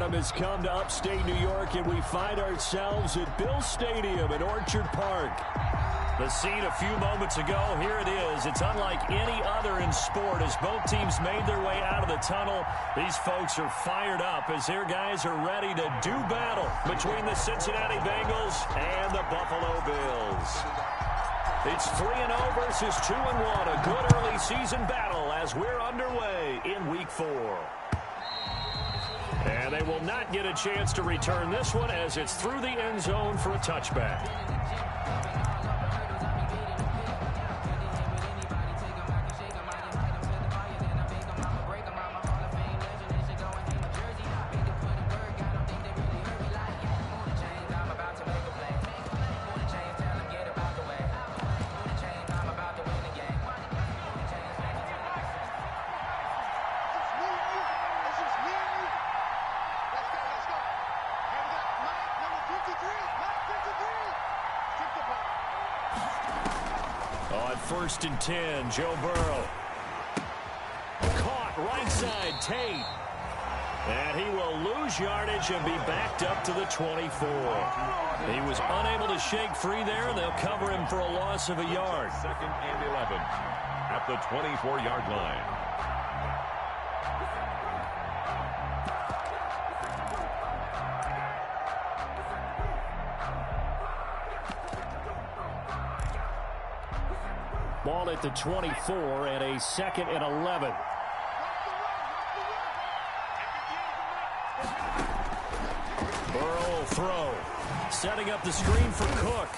Adam has come to upstate New York, and we find ourselves at Bill Stadium in Orchard Park. The scene a few moments ago, here it is. It's unlike any other in sport as both teams made their way out of the tunnel. These folks are fired up as their guys are ready to do battle between the Cincinnati Bengals and the Buffalo Bills. It's 3-0 versus 2-1, a good early season battle as we're underway in Week 4. And they will not get a chance to return this one as it's through the end zone for a touchback. On 1st and 10, Joe Burrow. Caught right side, Tate. And he will lose yardage and be backed up to the 24. He was unable to shake free there. They'll cover him for a loss of a yard. 2nd and 11 at the 24-yard line. Ball at the 24 and a 2nd and 11. Burrow will throw. Setting up the screen for Cook.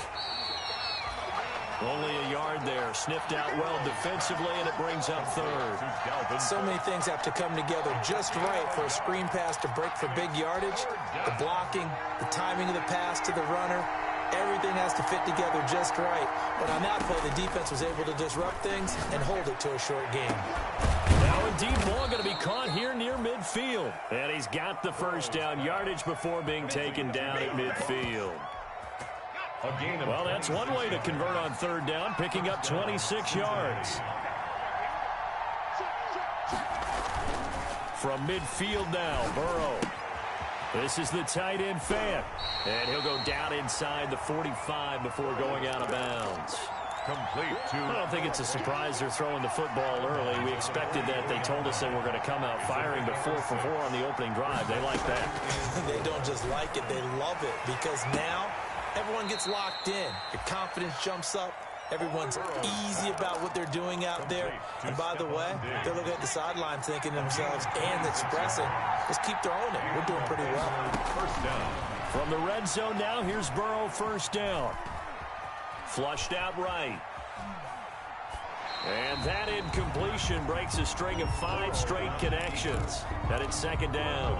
Only a yard there. Sniffed out well defensively, and it brings up 3rd. So many things have to come together just right for a screen pass to break for big yardage. The blocking, the timing of the pass to the runner. Everything has to fit together just right. But on that play, the defense was able to disrupt things and hold it to a short game. Now a deep ball going to be caught here near midfield. And he's got the first down yardage before being taken down at midfield. Well, that's one way to convert on 3rd down, picking up 26 yards. From midfield now, Burrow. This is the tight end Fant. And he'll go down inside the 45 before going out of bounds. I don't think it's a surprise they're throwing the football early. We expected that. They told us they were going to come out firing, but 4 for 4 on the opening drive. They like that. They don't just like it, they love it, because now everyone gets locked in. Your confidence jumps up. Everyone's easy about what they're doing out there. And by the way, they're looking at the sideline thinking to themselves and expressing, let's keep throwing it. We're doing pretty well. 1st down. From the red zone now, here's Burrow, 1st down. Flushed out right. And that incompletion breaks a string of 5 straight connections. And it's 2nd down.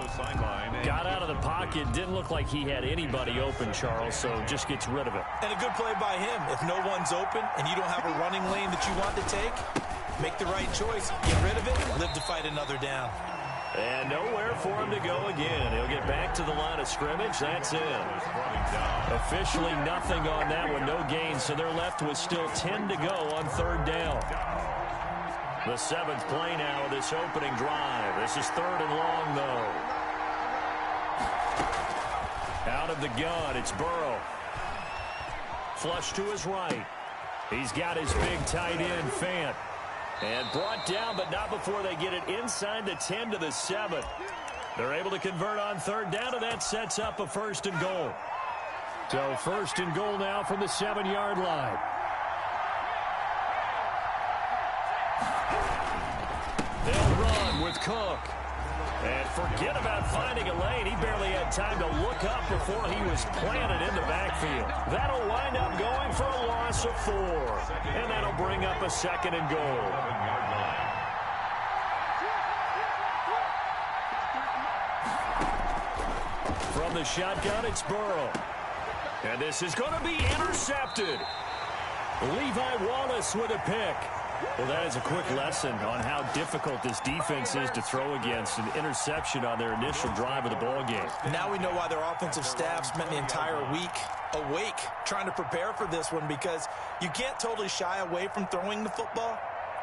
Got out of the pocket. Didn't look like he had anybody open, Charles, so just gets rid of it. And a good play by him. If no one's open and you don't have a running lane that you want to take, make the right choice. Get rid of it. Live to fight another down. And nowhere for him to go again. He'll get back to the line of scrimmage. That's it. Officially nothing on that one. No gain, so they're left with still 10 to go on 3rd down. The 7th play now of this opening drive. This is 3rd and long, though. Out of the gun, it's Burrow. Flush to his right. He's got his big tight end, Fant. And brought down, but not before they get it inside the 10 to the 7. They're able to convert on 3rd down, and that sets up a 1st and goal. So 1st and goal now from the 7-yard line. They'll run with Cook. And forget about finding a lane. He barely had time to look up before he was planted in the backfield. That'll wind up going for a loss of 4. And that'll bring up a 2nd and goal. From the shotgun, it's Burrow. And this is going to be intercepted. Levi Wallace with a pick. Well, that is a quick lesson on how difficult this defense is to throw against. An interception on their initial drive of the ball game. Now we know why their offensive staff spent the entire week awake trying to prepare for this one, because you can't totally shy away from throwing the football.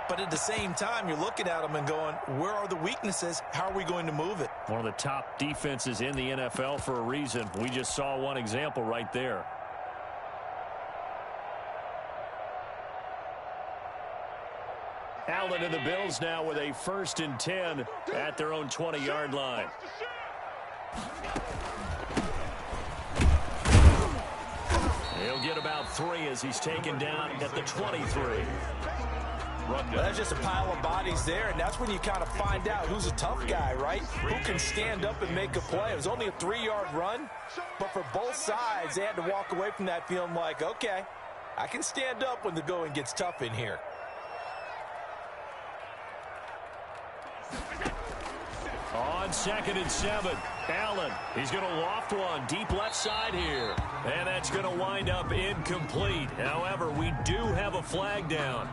But at the same time, you're looking at them and going, where are the weaknesses? How are we going to move it? One of the top defenses in the NFL for a reason. We just saw one example right there. Allen and the Bills now with a 1st and 10 at their own 20-yard line. He'll get about 3 as he's taken down at the 23. Well, that's just a pile of bodies there, and that's when you kind of find out who's a tough guy, right? Who can stand up and make a play. It was only a 3-yard run, but for both sides, they had to walk away from that feeling like, okay, I can stand up when the going gets tough in here. On 2nd and 7, Allen. He's going to loft one deep left side here. And that's going to wind up incomplete. However, we do have a flag down.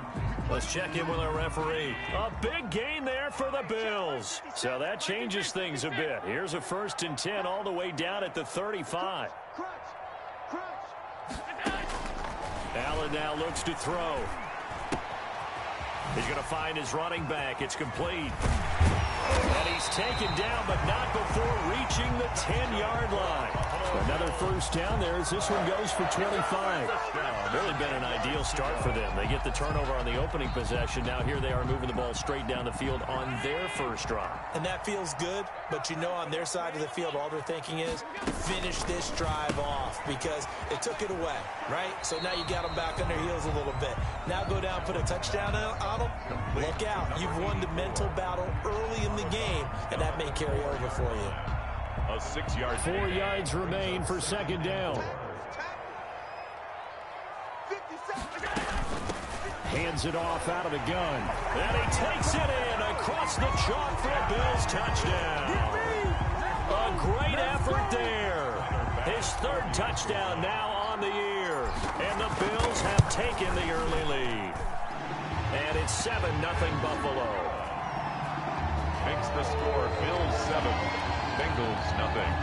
Let's check in with our referee. A big gain there for the Bills. So that changes things a bit. Here's a 1st and 10 all the way down at the 35. Allen now looks to throw. He's going to find his running back. It's complete. And he's taken down, but not before reaching the 10-yard line. Another 1st down there as this one goes for 25. Really been an ideal start for them. They get the turnover on the opening possession. Now here they are moving the ball straight down the field on their 1st drive. And that feels good, but you know on their side of the field, all they're thinking is finish this drive off because they took it away, right? So now you got them back on their heels a little bit. Now go down, put a touchdown on them. Look out. You've won the mental battle early in the game, and that may carry over for you. A 6-yard. 4 yards remain for 2nd down. Hands it off out of the gun. And he takes it in across the chalk for a Bills touchdown. A great effort there. His 3rd touchdown now on the year. And the Bills have taken the early lead. And it's 7-0 Buffalo. Makes the score Bills 7, Bengals nothing.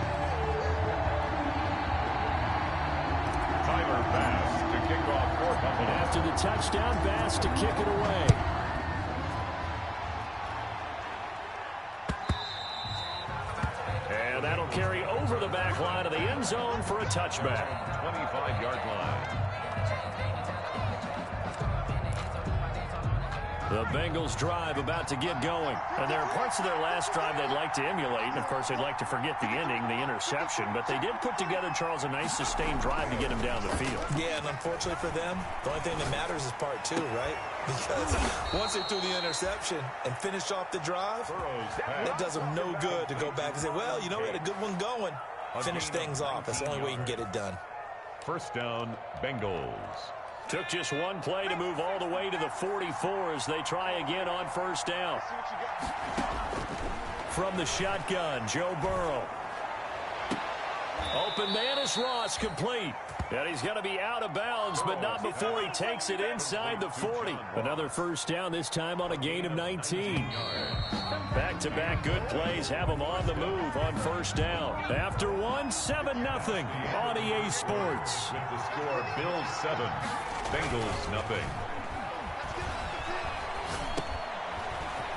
Tyler Bass to kick off for Buffalo. After the touchdown, Bass to kick it away. And that'll carry over the back line of the end zone for a touchback. 25-yard line. The Bengals drive about to get going. And there are parts of their last drive they'd like to emulate. And, of course, they'd like to forget the ending, the interception. But they did put together, Charles, a nice sustained drive to get him down the field. Yeah, and unfortunately for them, the only thing that matters is part 2, right? Because once they threw the interception and finished off the drive, it does them no good to go back and say, well, you know, we had a good one going. Finish things off. That's the only way you can get it done. 1st down, Bengals. Took just one play to move all the way to the 44 as they try again on 1st down. From the shotgun, Joe Burrow. Open man is Ross, complete. And he's going to be out of bounds, but not before he takes it inside the 40. Another 1st down, this time on a gain of 19. Back-to-back good plays have him on the move on 1st down. After one, 7-0 on EA Sports. With the score, Bills 7, Bengals nothing.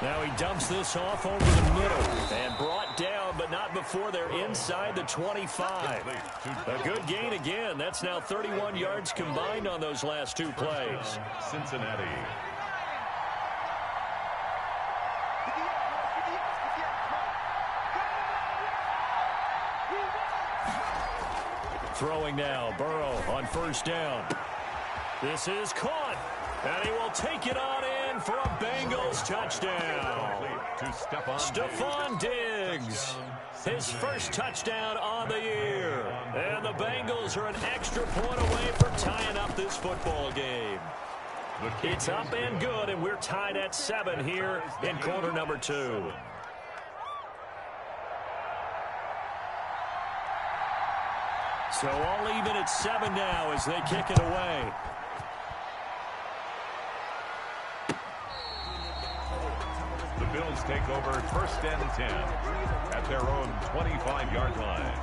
Now he dumps this off over the middle and brought down, but not before they're inside the 25. A good gain again. That's now 31 yards combined on those last 2 plays. Cincinnati. Throwing now, Burrow on 1st down. This is caught, and he will take it on in for a Bengals touchdown. To Stephon Diggs, his 1st touchdown on the year. And the Bengals are an extra point away from tying up this football game. It's up and good, and we're tied at 7 here in quarter number 2. So all even at 7 now as they kick it away. The Bills take over 1st and 10 at their own 25-yard line.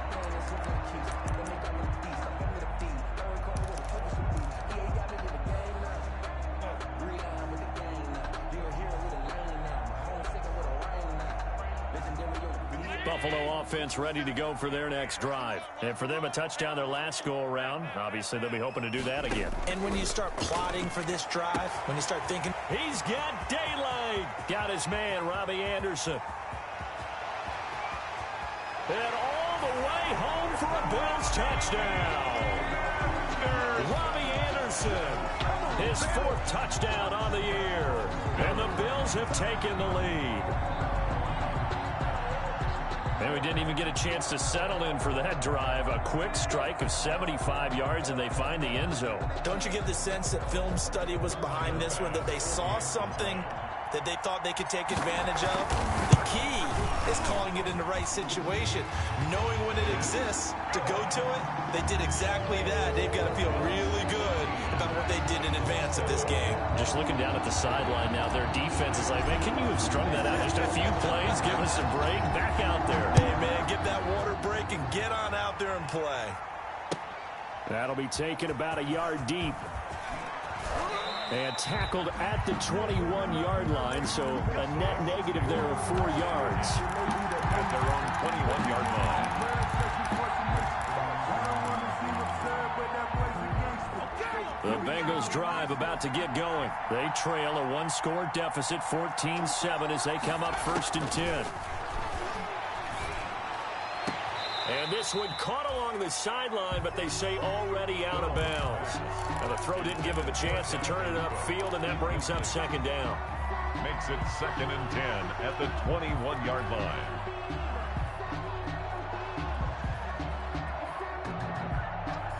Buffalo offense ready to go for their next drive. And for them, a touchdown their last go-around. Obviously, they'll be hoping to do that again. And when you start plotting for this drive, when you start thinking, he's got daylight. Got his man, Robbie Anderson. And all the way home for a Bills touchdown. Robbie Anderson, his 4th touchdown on the year. And the Bills have taken the lead. And we didn't even get a chance to settle in for that drive. A quick strike of 75 yards, and they find the end zone. Don't you get the sense that film study was behind this one, that they saw something that they thought they could take advantage of? The key is calling it in the right situation, knowing when it exists to go to it. They did exactly that. They've got to feel really good about what they did in advance of this game. Just looking down at the sideline now, their defense is like, man, can you have strung that out just a few plays? Give us a break. Back out there. Hey, man, get that water break and get on out there and play. That'll be taken about a yard deep. And tackled at the 21-yard line, so a net negative there of 4 yards. At their own 21-yard line. The Bengals drive about to get going. They trail a one-score deficit, 14-7, as they come up 1st and 10. And this one caught along the sideline, but they say already out of bounds. Now the throw didn't give him a chance to turn it upfield, and that brings up 2nd down. Makes it 2nd and 10 at the 21-yard line.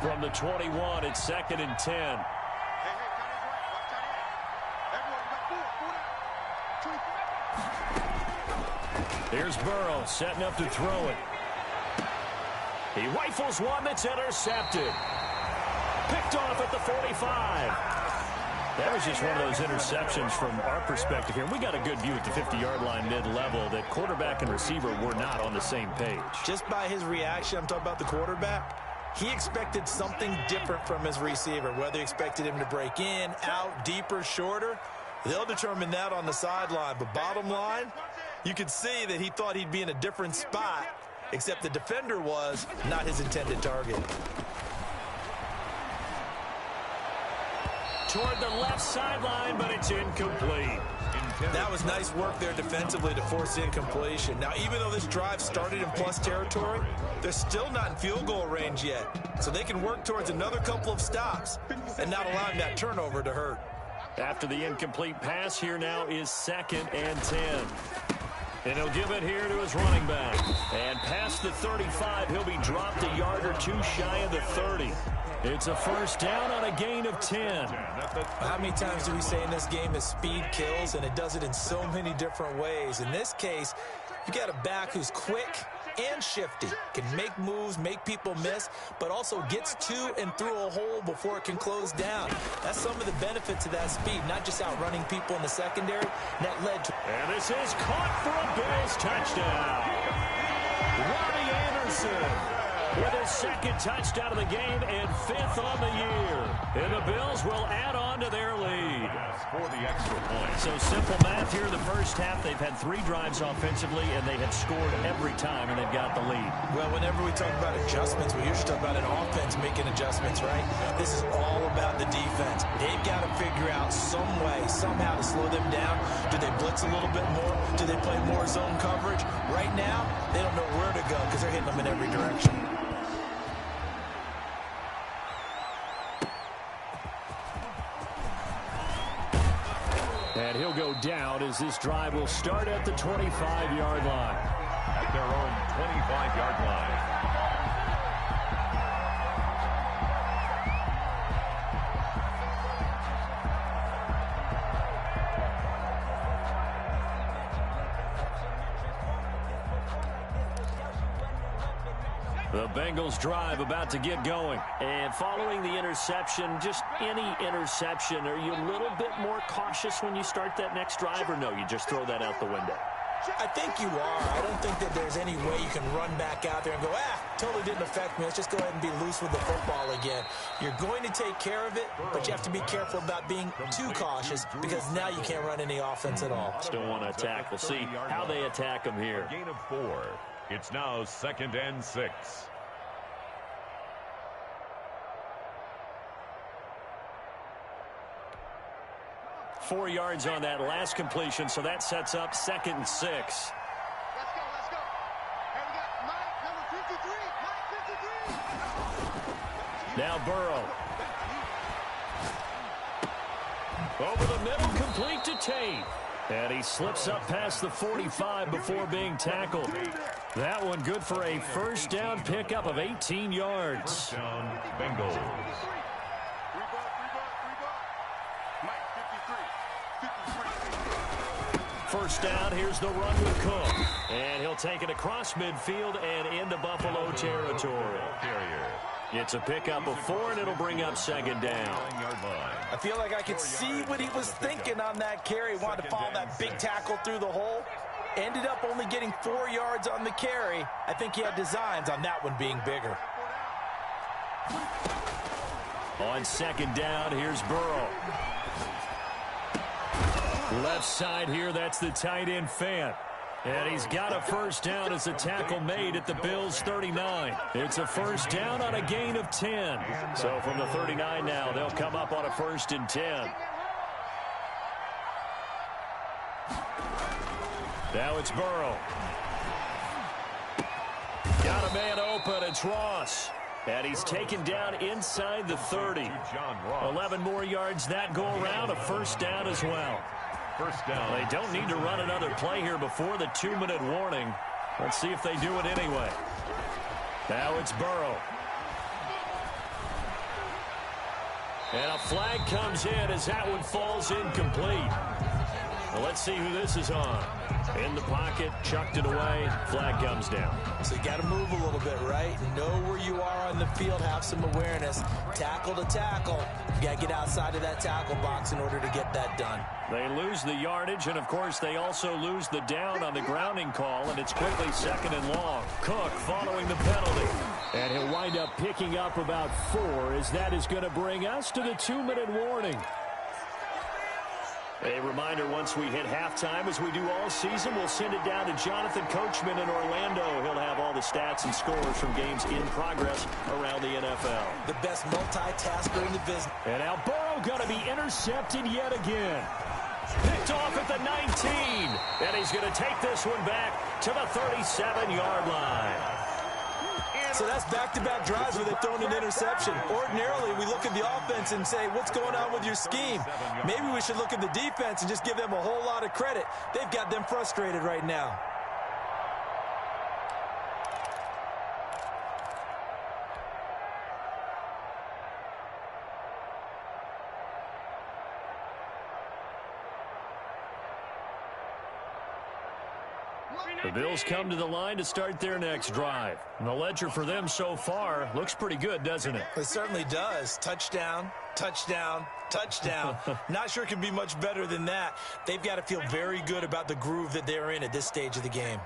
From the 21, it's 2nd and 10. Here's Burrow setting up to throw it. He rifles one that's intercepted. Picked off at the 45. That was just one of those interceptions from our perspective here. We got a good view at the 50-yard line mid-level that quarterback and receiver were not on the same page. Just by his reaction, I'm talking about the quarterback, he expected something different from his receiver, whether he expected him to break in, out, deeper, shorter. They'll determine that on the sideline. But bottom line, you could see that he thought he'd be in a different spot, except the defender was not his intended target. Toward the left sideline, but it's incomplete. That was nice work there defensively to force incompletion. Now, even though this drive started in plus territory, they're still not in field goal range yet. So they can work towards another couple of stops and not allowing that turnover to hurt. After the incomplete pass, here now is 2nd and 10. And he'll give it here to his running back. And past the 35, he'll be dropped a yard or two shy of the 30. It's a 1st down on a gain of 10. How many times do we say in this game that speed kills, and it does it in so many different ways? In this case, you got a back who's quick and shifty, can make moves, make people miss, but also gets to and through a hole before it can close down. That's some of the benefits of that speed, not just outrunning people in the secondary. That led to... And this is caught for a Bills touchdown. Robbie Anderson with his 2nd touchdown of the game and 5th on the year. And the Bills will add on to their lead. For the extra point. So simple math here in the first half. They've had 3 drives offensively, and they have scored every time, and they've got the lead. Well, whenever we talk about adjustments, we usually talk about an offense making adjustments, right? This is all about the defense. They've got to figure out some way, somehow to slow them down. Do they blitz a little bit more? Do they play more zone coverage? Right now, they don't know where to go because they're hitting them in every direction. And he'll go down as this drive will start at the 25-yard line. At their own 25-yard line. The Bengals drive about to get going. And following the interception, just any interception, are you a little bit more cautious when you start that next drive, or no, you just throw that out the window? I think you are. I don't think that there's any way you can run back out there and go, totally didn't affect me. Let's just go ahead and be loose with the football again. You're going to take care of it, but you have to be careful about being too cautious because now you can't run any offense at all. Still want to attack. We'll see how they attack them here. Gain of 4. It's now 2nd and 6. 4 yards on that last completion, so that sets up 2nd and 6. Let's go. Hey, we got Mike, number 53. Now Burrow. Over the middle, complete to Tate. And he slips up past the 45 before being tackled. That one good for a first down pickup of 18 yards. First down, Bengals. First down, here's the run with Cook. And he'll take it across midfield and into Buffalo territory. It's a pickup of 4, and it'll bring up 2nd down. I feel like I could see what he was thinking on that carry. Wanted to follow that big tackle through the hole. Ended up only getting 4 yards on the carry. I think he had designs on that one being bigger. On 2nd down, here's Burrow. Left side here, that's the tight end Fant. And he's got a first down as a tackle made at the Bills' 39. It's a first down on a gain of 10. So from the 39 now, they'll come up on a 1st and 10. Now it's Burrow. Got a man open, it's Ross. And he's taken down inside the 30. 11 more yards that go around, a first down as well. First down. They don't need to run another play here before the 2-minute warning. Let's see if they do it anyway. Now it's Burrow. And a flag comes in as that one falls incomplete. Well, let's see who this is on. In the pocket, chucked it away, flag comes down. So you got to move a little bit, right? Know where you are on the field, have some awareness. Tackle to tackle. You got to get outside of that tackle box in order to get that done. They lose the yardage, and, of course, they also lose the down on the grounding call, and it's quickly 2nd and long. Cook following the penalty. And he'll wind up picking up about 4, as that is going to bring us to the 2-minute warning. A reminder, once we hit halftime, as we do all season, we'll send it down to Jonathan Coachman in Orlando. He'll have all the stats and scores from games in progress around the NFL. The best multitasker in the business. And now Burrow going to be intercepted yet again. Picked off at the 19. And he's going to take this one back to the 37-yard line. So that's back-to-back drives where they've thrown an interception. Ordinarily, we look at the offense and say, what's going on with your scheme? Maybe we should look at the defense and just give them a whole lot of credit. They've got them frustrated right now. The Bills come to the line to start their next drive. And the ledger for them so far looks pretty good, doesn't it? It certainly does. Touchdown, touchdown, touchdown. Not sure it can be much better than that. They've got to feel very good about the groove that they're in at this stage of the game.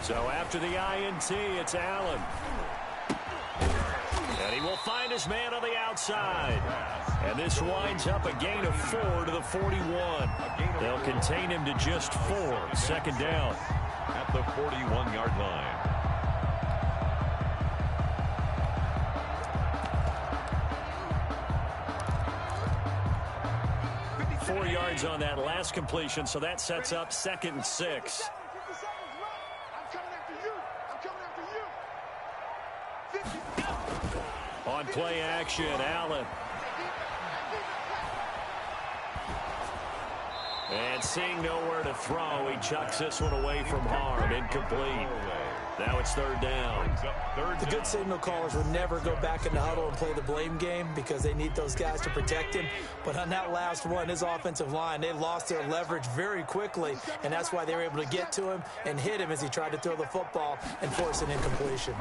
So after the INT, it's Allen. And he will find his man on the outside. And this winds up a gain of 4 to the 41. They'll contain him to just 4. 2nd down. At the 41-yard line. Four yards on that last completion, so that sets up 2nd and 6. On play action, Allen. And seeing nowhere to throw, he chucks this one away from harm. Incomplete. Now it's 3rd down. The good signal callers would never go back in the huddle and play the blame game because they need those guys to protect him. But on that last one, his offensive line, they lost their leverage very quickly, and that's why they were able to get to him and hit him as he tried to throw the football and force an incompletion.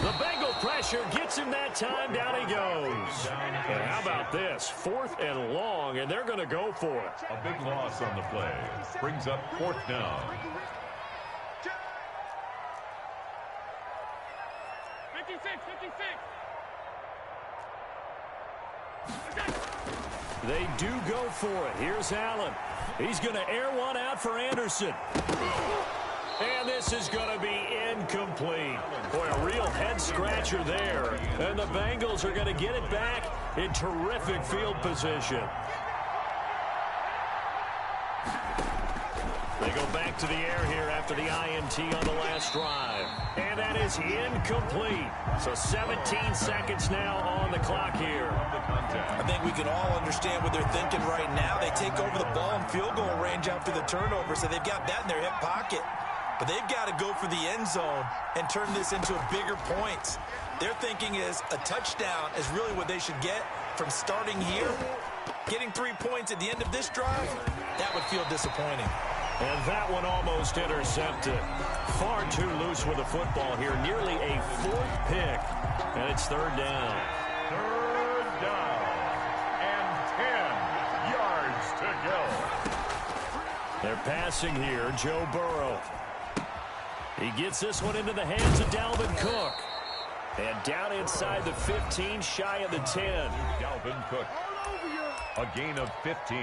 The Bengal pressure gets him that time. Down he goes. And how about this? 4th and long, and they're going to go for it. A big loss on the play. Brings up 4th down. 56. They do go for it. Here's Allen. He's going to air one out for Anderson. And this is going to be incomplete. Boy, a real head-scratcher there. And the Bengals are going to get it back in terrific field position. They go back to the air here after the INT on the last drive. And that is incomplete. So 17 seconds now on the clock here. I think we can all understand what they're thinking right now. They take over the ball in field goal range after the turnover, so they've got that in their hip pocket. But they've got to go for the end zone and turn this into bigger points. Their thinking is a touchdown is really what they should get from starting here. Getting 3 points at the end of this drive, that would feel disappointing. And that one almost intercepted. Far too loose with the football here. Nearly a fourth pick. And it's third down. Third down. And 10 yards to go. They're passing here. Joe Burrow. He gets this one into the hands of Dalvin Cook. And down inside the 15, shy of the 10. Dalvin Cook. A gain of 15.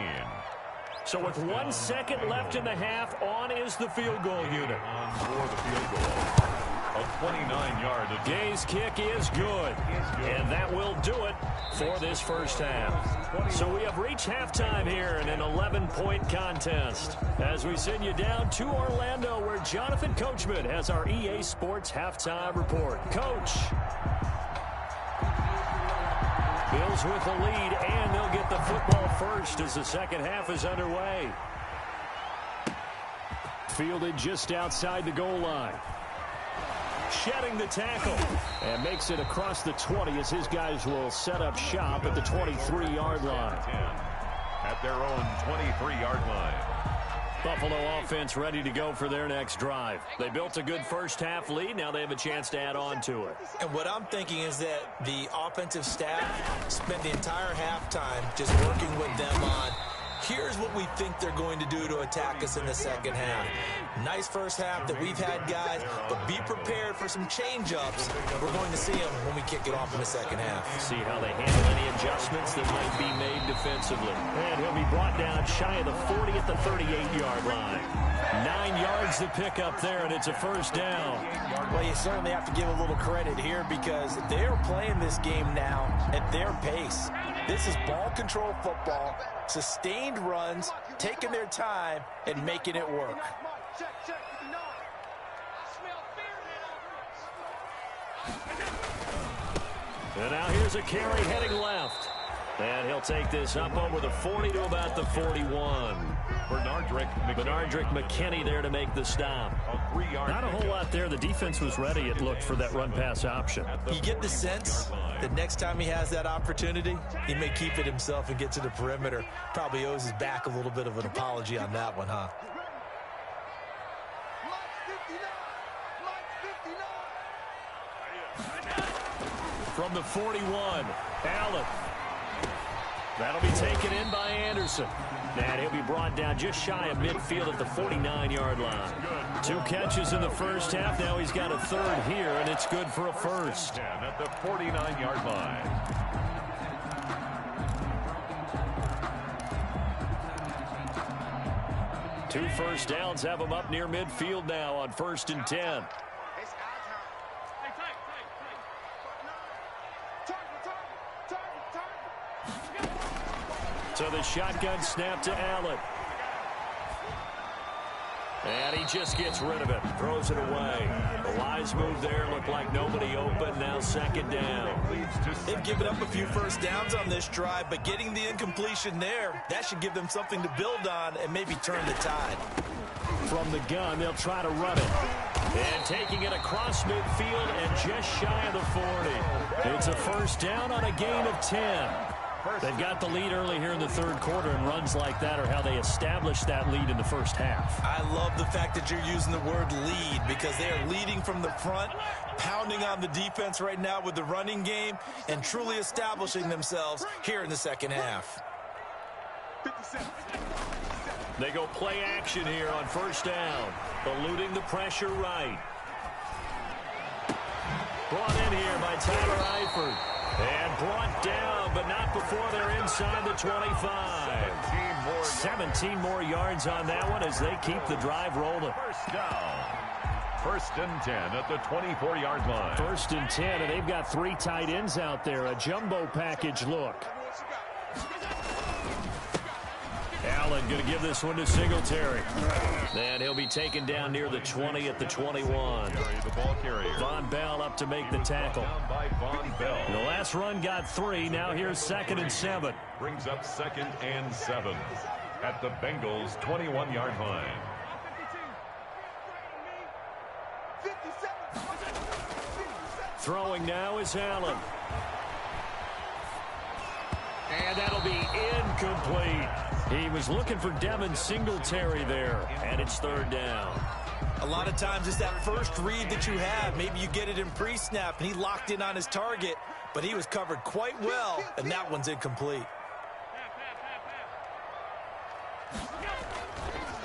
So with 1 second left in the half, on is the field goal unit. On for the field goal. A 29-yard. Gay's kick is good. And that will do it for this first half. So we have reached halftime here in an 11-point contest. As we send you down to Orlando, where Jonathan Coachman has our EA Sports halftime report. Coach. Bills with the lead, and they'll get the football first as the second half is underway. Fielded just outside the goal line. Shedding the tackle. And makes it across the 20 as his guys will set up shop at the 23-yard line. At their own 23-yard line. Buffalo offense ready to go for their next drive. They built a good first half lead. Now they have a chance to add on to it. And what I'm thinking is that the offensive staff spent the entire halftime just working with them on, here's what we think they're going to do to attack us in the second half. Nice first half that we've had, guys, but be prepared for some change-ups. We're going to see them when we kick it off in the second half. See how they handle any adjustments that might be made defensively. And he'll be brought down shy of the 40 at the 38-yard line. 9 yards to pick up there, and it's a first down. Well, you certainly have to give a little credit here because they're playing this game now at their pace. This is ball control football, sustained runs, taking their time, and making it work. And now here's a carry heading left. And he'll take this up over the 40 to about the 41. Benardrick McKinney there to make the stop. Not a whole lot there. The defense was ready, it looked, for that run-pass option. You get the sense that next time he has that opportunity, he may keep it himself and get to the perimeter. Probably owes his back a little bit of an apology on that one, huh? From the 41, Allen. That'll be taken in by Anderson. And he'll be brought down just shy of midfield at the 49-yard line. 2 catches in the first half. Now he's got a third here, and it's good for a first. And at the 49-yard line. Two first downs have him up near midfield now on 1st and 10. So the shotgun snap to Allen. And he just gets rid of it. Throws it away. A wise move there. Looked like nobody open. Now second down. They've given up a few first downs on this drive, but getting the incompletion there, that should give them something to build on and maybe turn the tide. From the gun, they'll try to run it. And taking it across midfield and just shy of the 40. It's a first down on a gain of 10. They've got the lead early here in the third quarter, and runs like that are how they established that lead in the first half. I love the fact that you're using the word lead because they are leading from the front, pounding on the defense right now with the running game, and truly establishing themselves here in the second half. They go play action here on first down, eluding the pressure right. Brought in here by Tyler Eifert. And brought down, but not before they're inside the 25. 17 more yards on that one as they keep the drive rolling. First down. First and 10 at the 24-yard line. First and 10, and they've got 3 tight ends out there. A jumbo package look. Allen going to give this one to Singletary. And he'll be taken down near the 20 at the 21. The ball carrier. Von Bell up to make the tackle. Down by Von Bell. The last run got 3. Now here's 2nd and 7. Brings up 2nd and 7 at the Bengals' 21-yard line. Throwing now is Allen. And that'll be incomplete. He was looking for Devin Singletary there, and it's 3rd down. A lot of times it's that first read that you have. Maybe you get it in pre-snap, and he locked in on his target, but he was covered quite well, and that one's incomplete.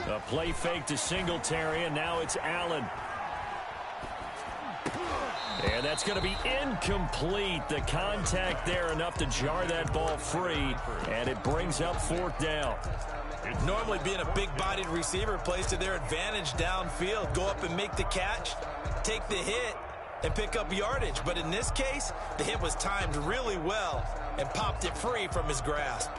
A play fake to Singletary, and now it's Allen. And that's going to be incomplete. The contact there enough to jar that ball free, and it brings up 4th down. Normally being a big-bodied receiver plays to their advantage downfield. Go up and make the catch, take the hit, and pick up yardage. But in this case, the hit was timed really well and popped it free from his grasp.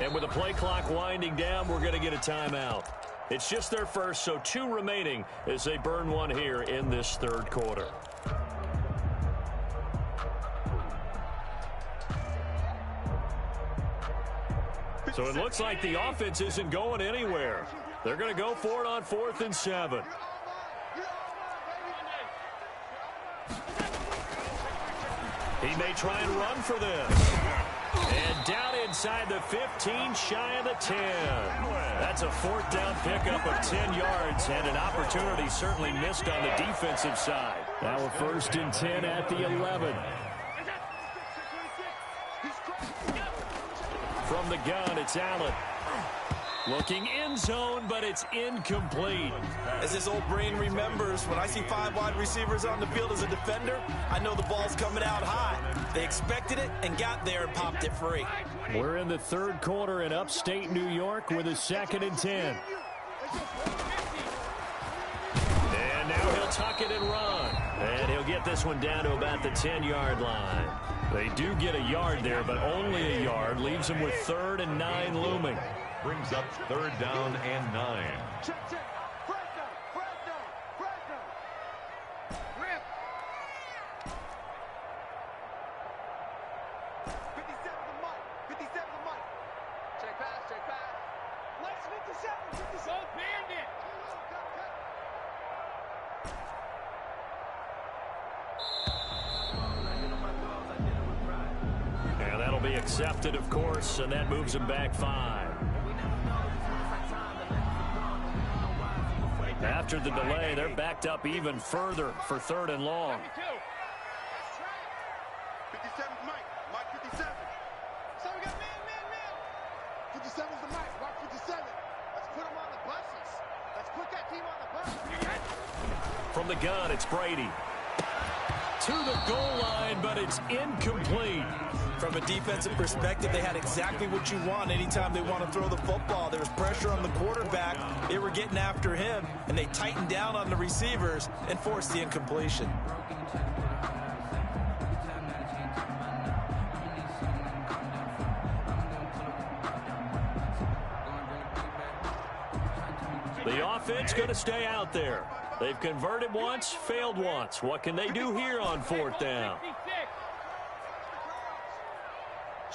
And with the play clock winding down, we're going to get a timeout. It's just their first, so 2 remaining as they burn one here in this 3rd quarter. So it looks like the offense isn't going anywhere. They're going to go for it on 4th and 7. He may try and run for this. And down inside the 15, shy of the 10. That's a 4th down pickup of 10 yards, and an opportunity certainly missed on the defensive side. Now a 1st and 10 at the 11. From the gun, it's Allen. Looking end zone, but it's incomplete. As his old brain remembers, when I see 5 wide receivers on the field as a defender, I know the ball's coming out hot. They expected it and got there and popped it free. We're in the 3rd quarter in upstate New York with a 2nd and 10. And now he'll tuck it and run. And he'll get this one down to about the 10-yard line. They do get a yard there, but only a yard. Leaves them with 3rd and 9 looming. Brings up 3rd down and 9. Check. Press down. Rip. 57 to Mike. 57 to Mike. Check pass. Let's 57. Both banned it. And that'll be accepted, of course, and that moves them back 5. After the delay, they're backed up even further for 3rd and long. 57 is Mike. Mike 57. So we got man. 57 is the Mike. Watch 57. Let's put him on the buses. Let's put that team on the bus. From the gun, it's Brady. To the goal line, but it's incomplete. From a defensive perspective, they had exactly what you want anytime they want to throw the football. There was pressure on the quarterback. They were getting after him, and they tightened down on the receivers and forced the incompletion. The offense going to stay out there. They've converted once, failed once. What can they do here on 4th down?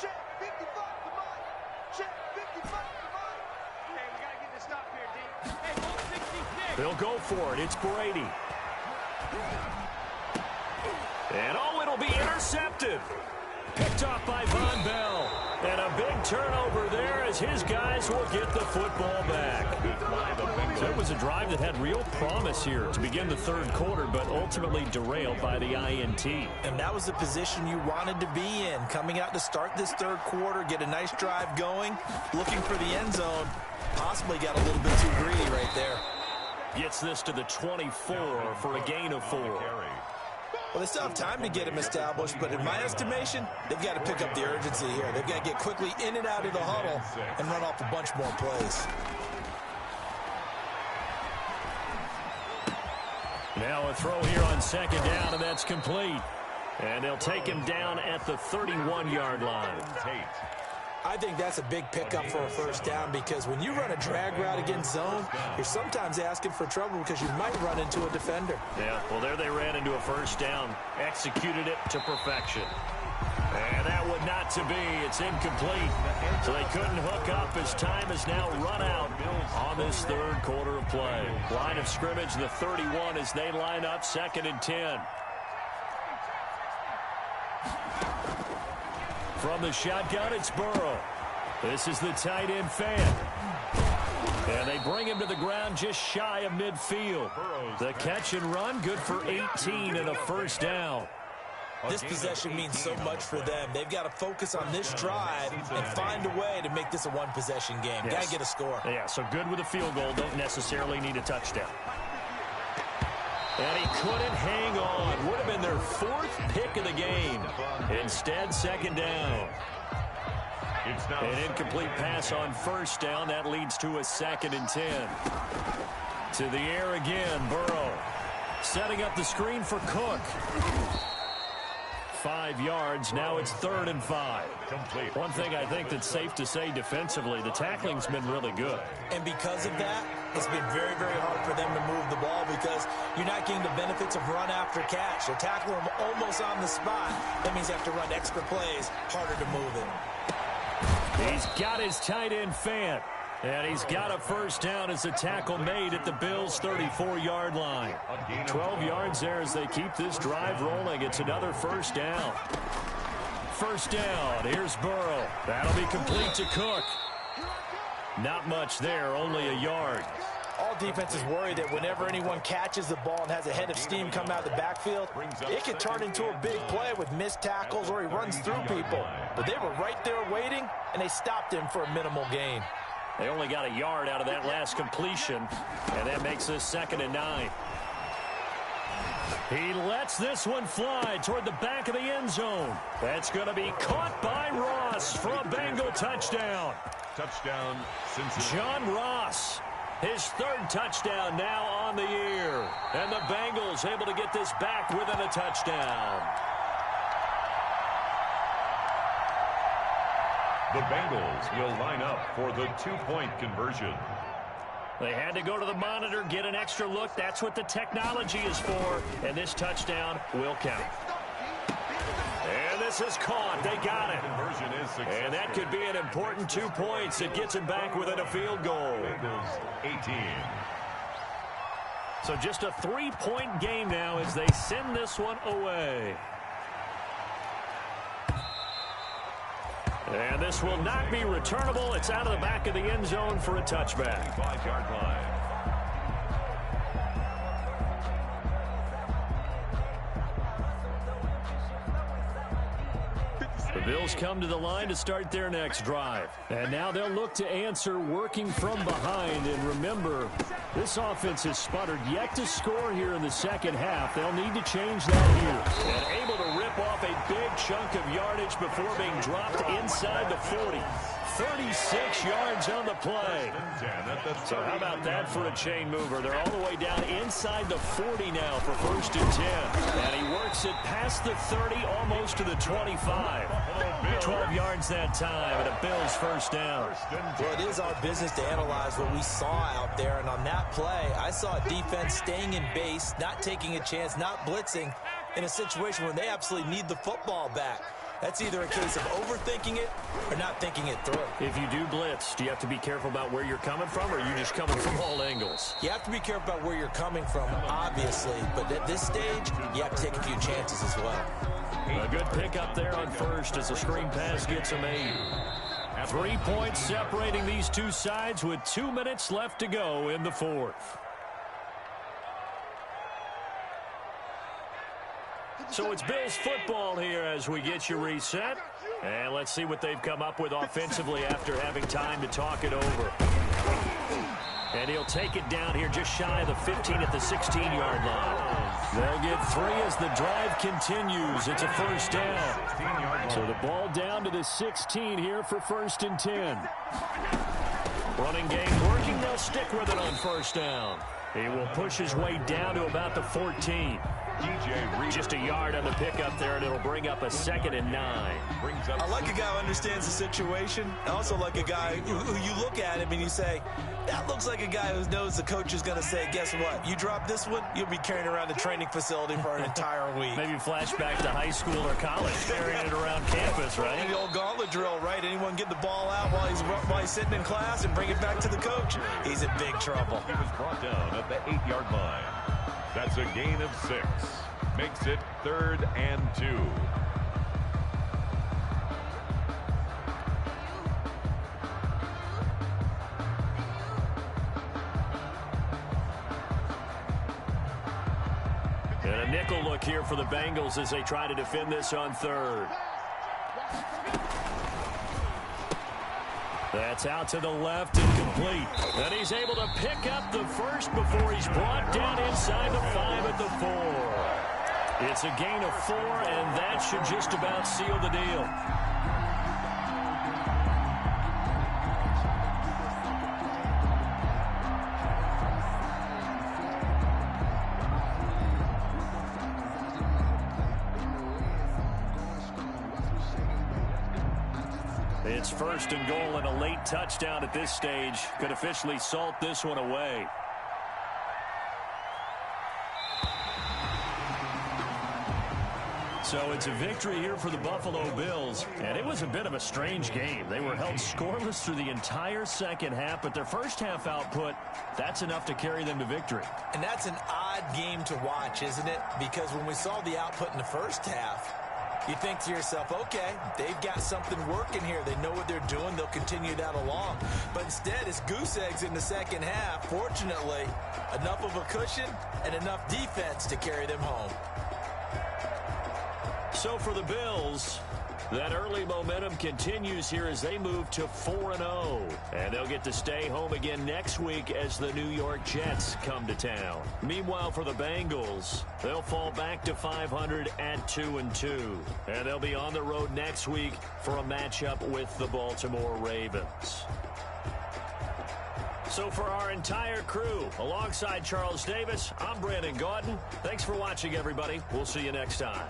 Check 55 to Mike. Check 55 to Mike. Hey, we got to get this stop here, D. Hey, 66. They'll go for it. It's Brady. And it'll be intercepted. Picked off by Von Bell. And a a big turnover there as his guys will get the football back. So it was a drive that had real promise here to begin the third quarter, but ultimately derailed by the INT. And that was the position you wanted to be in. Coming out to start this third quarter, get a nice drive going, looking for the end zone. Possibly got a little bit too greedy right there. Gets this to the 24 for a gain of 4. Well, they still have time to get him established, but in my estimation, they've got to pick up the urgency here. They've got to get quickly in and out of the huddle and run off a bunch more plays. Now a throw here on second down, and that's complete. And they'll take him down at the 31-yard line. I think that's a big pickup for a first down because when you run a drag route against zone, you're sometimes asking for trouble because you might run into a defender. Yeah, well, there they ran into a first down, executed it to perfection. And that would not to be. It's incomplete. So they couldn't hook up as time is now run out on this third quarter of play. Line of scrimmage, the 31 as they line up, 2nd and 10. From the shotgun, it's Burrow. This is the tight end fan. And they bring him to the ground just shy of midfield. The catch and run, good for 18 and a first down. This possession means so much for them. They've got to focus on this drive and find a way to make this a one-possession game. Yes. Got to get a score. Yeah, so good with a field goal. Don't necessarily need a touchdown. And he couldn't hang on. Would have been their 4th pick of the game. Instead, 2nd down. An incomplete pass on first down. That leads to a 2nd and 10. To the air again, Burrow. Setting up the screen for Cook. 5 yards. Now it's 3rd and 5. One thing I think that's safe to say defensively, the tackling's been really good. And because of that, it's been very, very hard for them to move the ball because you're not getting the benefits of run after catch. They're tackling them almost on the spot. That means they have to run extra plays, harder to move it. He's got his tight end fan. And he's got a first down as a tackle made at the Bills' 34-yard line. 12 yards there as they keep this drive rolling. It's another first down. First down. Here's Burrow. That'll be complete to Cook. Not much there, only a yard. All defenses worry that whenever anyone catches the ball and has a head of steam come out of the backfield, it could turn into a big play with missed tackles or he runs through people. But they were right there waiting, and they stopped him for a minimal gain. They only got a yard out of that last completion, and that makes this 2nd and 9. He lets this one fly toward the back of the end zone. That's going to be caught by Ross for a Bengal touchdown. Touchdown, Cincinnati. John Ross, his 3rd touchdown now on the year. And the Bengals able to get this back within a touchdown. The Bengals will line up for the 2-point conversion. They had to go to the monitor, get an extra look. That's what the technology is for. And this touchdown will count. And this is caught. They got it. Conversion is successful. And that could be an important 2 points. It gets him back within a field goal. Bengals 18. So just a 3-point game now as they send this one away. And this will not be returnable. It's out of the back of the end zone for a touchback. 5-yard line. The Bills come to the line to start their next drive. And now they'll look to answer working from behind. And remember, this offense has sputtered yet to score here in the second half. They'll need to change that here. And able to rip off a big chunk of yardage before being dropped inside the 40. 36 yards on the play. So how about that for a chain mover? They're all the way down inside the 40 now for 1st and 10. And he works it past the 30, almost to the 25. 12 yards that time, and a Bills first down. Well, it is our business to analyze what we saw out there, and on that play, I saw a defense staying in base, not taking a chance, not blitzing, in a situation where they absolutely need the football back. That's either a case of overthinking it or not thinking it through. If you do blitz, do you have to be careful about where you're coming from, or are you just coming from all angles? You have to be careful about where you're coming from, obviously, but at this stage, you have to take a few chances as well. A good pickup there on first as the screen pass gets him 8. 3 points separating these two sides with 2 minutes left to go in the fourth. So it's Bills football here as we get you reset. And let's see what they've come up with offensively after having time to talk it over. And he'll take it down here just shy of the 15 at the 16-yard line. They'll get 3 as the drive continues. It's a first down. So the ball down to the 16 here for 1st and 10. Running game working. They'll stick with it on first down. He will push his way down to about the 14. Just a yard on the pickup there, and it'll bring up a 2nd and 9. I like a guy who understands the situation. I also like a guy who you look at him and you say, that looks like a guy who knows the coach is going to say, guess what? You drop this one, you'll be carrying around the training facility for an entire week. Maybe flashback to high school or college, carrying it around campus, right? And the old gauntlet drill, right? Anyone get the ball out while he's sitting in class and bring it back to the coach? He's in big trouble. He was brought down at the 8-yard line. That's a gain of 6. Makes it 3rd and 2. And a nickel look here for the Bengals as they try to defend this on 3rd. That's out to the left and complete. And he's able to pick up the first before he's brought down inside the 5 at the 4. It's a gain of 4, and that should just about seal the deal. It's 1st and goal, and a late touchdown at this stage could officially salt this one away. So it's a victory here for the Buffalo Bills, and it was a bit of a strange game. They were held scoreless through the entire second half, but their first half output, that's enough to carry them to victory. And that's an odd game to watch, isn't it? Because when we saw the output in the first half, you think to yourself, okay, they've got something working here. They know what they're doing. They'll continue that along. But instead, it's goose eggs in the second half. Fortunately, enough of a cushion and enough defense to carry them home. So for the Bills, that early momentum continues here as they move to 4-0. And they'll get to stay home again next week as the New York Jets come to town. Meanwhile, for the Bengals, they'll fall back to 500 at 2-2. And they'll be on the road next week for a matchup with the Baltimore Ravens. So for our entire crew, alongside Charles Davis, I'm Brandon Gaudin. Thanks for watching, everybody. We'll see you next time.